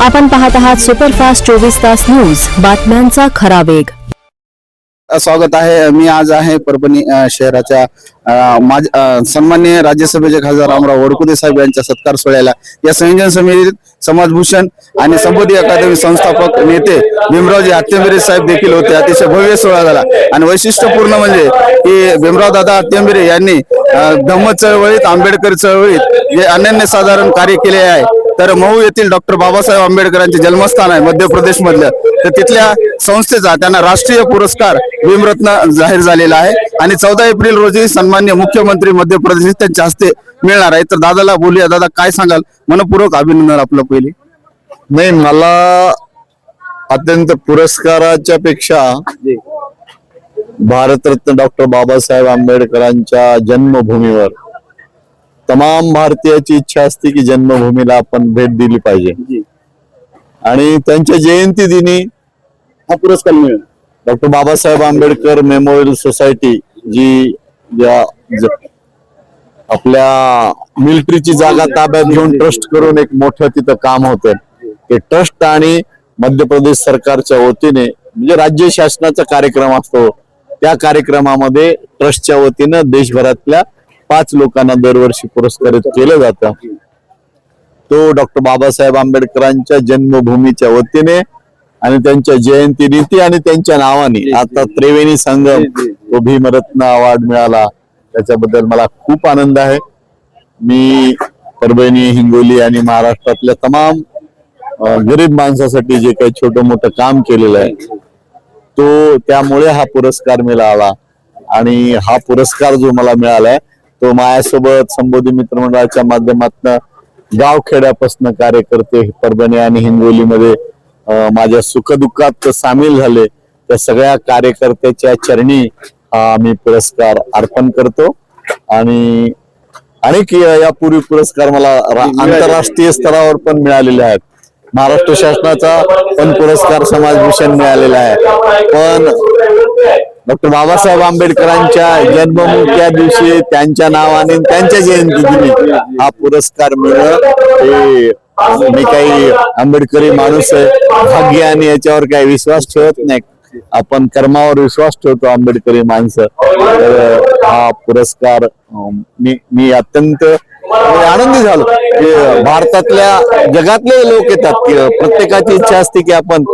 आपण पाहत आहात सुपरफास्ट 24 तास न्यूज, बातम्यांचा खरा वेग. स्वागत आहे. मी आज आहे परभणी शहराच्या सन्माननीय राज्यसभेचे खासदार रामराव वडकुते साहेब यांच्या सत्कार सोहळ्याला या संयोजन समितीत समाजभूषण आणि संबोधी अकादमी संस्थापक नेते भीमरावजी अत्तेंबरे साहेब देखील होते. अतिशय भव्य सोहळा झाला आणि वैशिष्ट्यपूर्ण म्हणजे की भीमराव दादा अत्तेंबरे यांनी धम्म चळवळीत, आंबेडकर चळवळीत जे अनन्यसाधारण कार्य केले आहे. तर महू येथील डॉक्टर बाबासाहेब आंबेडकरांचे जन्मस्थान आहे मध्य प्रदेश मधलं, तर तिथल्या संस्थेचा त्यांना राष्ट्रीय पुरस्कार भीमरत्न जाहीर झालेला आहे आणि 14 एप्रिल रोजी सन्मान्य मुख्यमंत्री मध्य प्रदेश त्यांच्या हस्ते मिळणार आहे. तर दादाला बोलूया. दादा, काय सांगाल? मनपूर्वक अभिनंदन आपलं. पहिले नाही, मला अत्यंत पुरस्काराच्या पेक्षा भारतरत्न डॉक्टर बाबासाहेब आंबेडकरांच्या जन्मभूमीवर तमाम भारतीयाची इच्छा असते की जन्मभूमीला आपण भेट दिली पाहिजे आणि त्यांच्या जयंती दिनी हा पुरस्कार मिळेल. Doctor Babasaheb Ambedkar memorial society जी आपल्या मिलिटरीची जागा ताब्यात घेऊन ट्रस्ट करून एक मोठं तिथं काम होतं. ते ट्रस्ट आणि मध्य प्रदेश सरकारच्या वतीने म्हणजे राज्य शासनाचा कार्यक्रम असतो, त्या कार्यक्रमामध्ये ट्रस्टच्या वतीनं देशभरातल्या 5 लोकांना दरवर्षी पुरस्कारित केलं जातं. तो डॉक्टर बाबासाहेब आंबेडकरांच्या जन्मभूमीच्या वतीने आणि त्यांच्या जयंती रीती आणि त्यांच्या नावाने आता त्रिवेणी संगम तो भीमरत्न अवॉर्ड मिळाला, त्याच्याबद्दल मला खूप आनंद आहे. मी परभणी, हिंगोली आणि महाराष्ट्रातल्या तमाम गरीब माणसासाठी जे काही छोटं मोठं काम केलेलं आहे तो त्यामुळे हा पुरस्कार मिळाला आणि हा पुरस्कार जो मला मिळालाय तो माझ्यासोबत संबोधी मित्रमंडळाच्या माध्यमातून गावखेड्यापासून कार्यकर्ते परभणी आणि हिंगोलीमध्ये माझ्या सुखदुःखात सामील झाले, त्या सगळ्या कार्यकर्त्याच्या चरणी मी पुरस्कार अर्पण करतो. आणि अनेक यापूर्वी पुरस्कार मला आंतरराष्ट्रीय स्तरावर पण मिळालेले आहेत. महाराष्ट्र शासनाचा पण पुरस्कार समाजभूषण मिळालेला आहे, पण डॉक्टर बाबासाहेब आंबेडकरांच्या जन्ममुख्या दिवशी त्यांच्या नावाने त्यांच्या जयंती दिनी हा पुरस्कार मिळणं हे मी काही आंबेडकरी माणूस आहे, भाग्य आणि याच्यावर काही विश्वास ठेवत नाही, आपण कर्मावर विश्वास ठेवतो आंबेडकरी माणसं. तर हा पुरस्कार मी अत्यंत आनंदी झालो की भारतातल्या जगातले लोक येतात की प्रत्येकाची इच्छा असते की आपण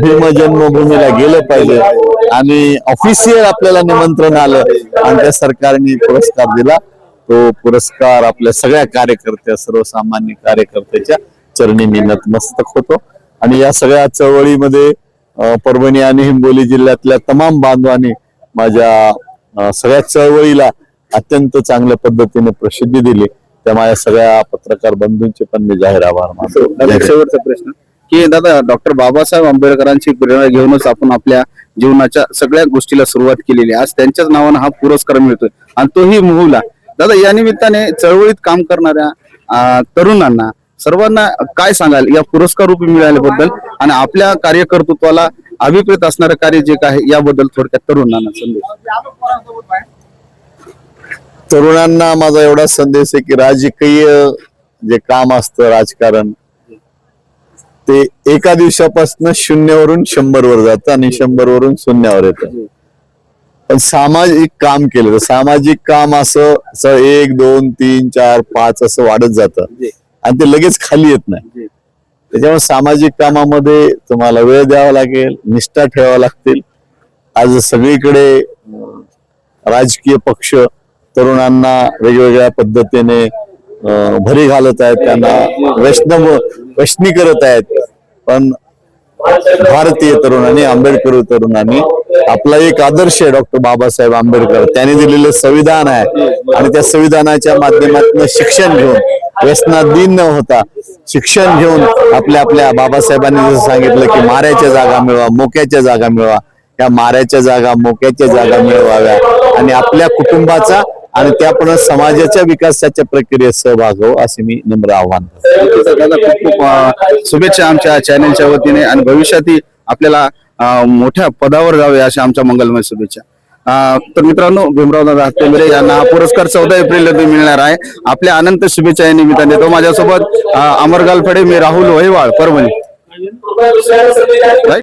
भीम जन्मभूमीला गेलं पाहिजे आणि ऑफिशियल आपल्याला निमंत्रण आलं आणि त्या सरकारने पुरस्कार दिला. तो पुरस्कार आपल्या सगळ्या कार्यकर्त्या, सर्वसामान्य कार्यकर्त्याच्या चरणी मी नतमस्तक होतो. आणि या सगळ्या चळवळीमध्ये परभणी आणि हिंगोली जिल्ह्यातल्या तमाम बांधवांनी माझ्या सगळ्या चळवळीला अत्यंत चांगल्या पद्धतीने प्रसिद्धी दिली, त्या माझ्या सगळ्या पत्रकार बंधूंचे पण मी जाहीर आभार मानतो. शेवटचा प्रश्न की दादा, डॉक्टर बाबासाहेब आंबेडकरांची प्रेरणा घेऊनच आपण आपल्या जीवनाच्या सगळ्या गोष्टीला सुरुवात केलेली आहे. आज त्यांच्याच नावानं हा पुरस्कार मिळतोय आणि तोही महूला. दादा, या निमित्ताने चळवळीत काम करणाऱ्या तरुणांना सर्वांना काय सांगाल या पुरस्कार रूपी मिळाल्याबद्दल आणि आपल्या कार्यकर्तृत्वाला अभिप्रेत असणारं कार्य जे काय याबद्दल थोडक्यात तरुणांना संदेश? तरुणांना माझा एवढा संदेश आहे की राजकीय जे काम असतं, राजकारण, ते एका दिवसापासून 0 वरून 100 वर जातं आणि 100 वरून 0 येतं. पण सामाजिक काम केलं तर सामाजिक काम असं 1, 2, 3, 4, 5 असं वाढत जातं आणि ते लगेच खाली येत नाही. त्याच्यामुळे सामाजिक कामामध्ये तुम्हाला वेळ द्यावा लागेल, निष्ठा ठेवावं लागतील. आज सगळीकडे राजकीय पक्ष तरुणांना वेगवेगळ्या पद्धतीने भरी घालत आहेत, त्यांना वैष्णी करत आहेत. पण भारतीय तरुणांनी, आंबेडकर तरुणांनी आपला एक आदर्श आहे डॉक्टर बाबासाहेब आंबेडकर, त्यांनी दिलेलं संविधान आहे आणि त्या संविधानाच्या माध्यमातून शिक्षण घेऊन, व्यसनाधीन न होता शिक्षण घेऊन आपल्या बाबासाहेबांनी जसं सांगितलं की माऱ्याच्या जागा मिळवा, मोक्याच्या जागा मिळवा, या माऱ्याच्या जागा, मोक्याच्या जागा मिळवाव्या आणि आपल्या कुटुंबाचा आणि त्यापुढे समाजाच्या विकासाच्या प्रक्रियेत सहभाग हो, असे मी नम्र आव्हान करतो. खूप शुभेच्छा आमच्या चॅनलच्या वतीने आणि भविष्यातही आपल्याला मोठ्या पदावर जावे अशा आमच्या मंगलमय शुभेच्छा. तर मित्रांनो, भीमराव दादा अत्तेंबरे यांना हा पुरस्कार 14 एप्रिल रोजी मिळणार आहे. आपल्या अनंत शुभेच्छा या निमित्ताने. तो माझ्यासोबत अमर गालफडे, मी राहुल वहिवाळ, परभणी. Right?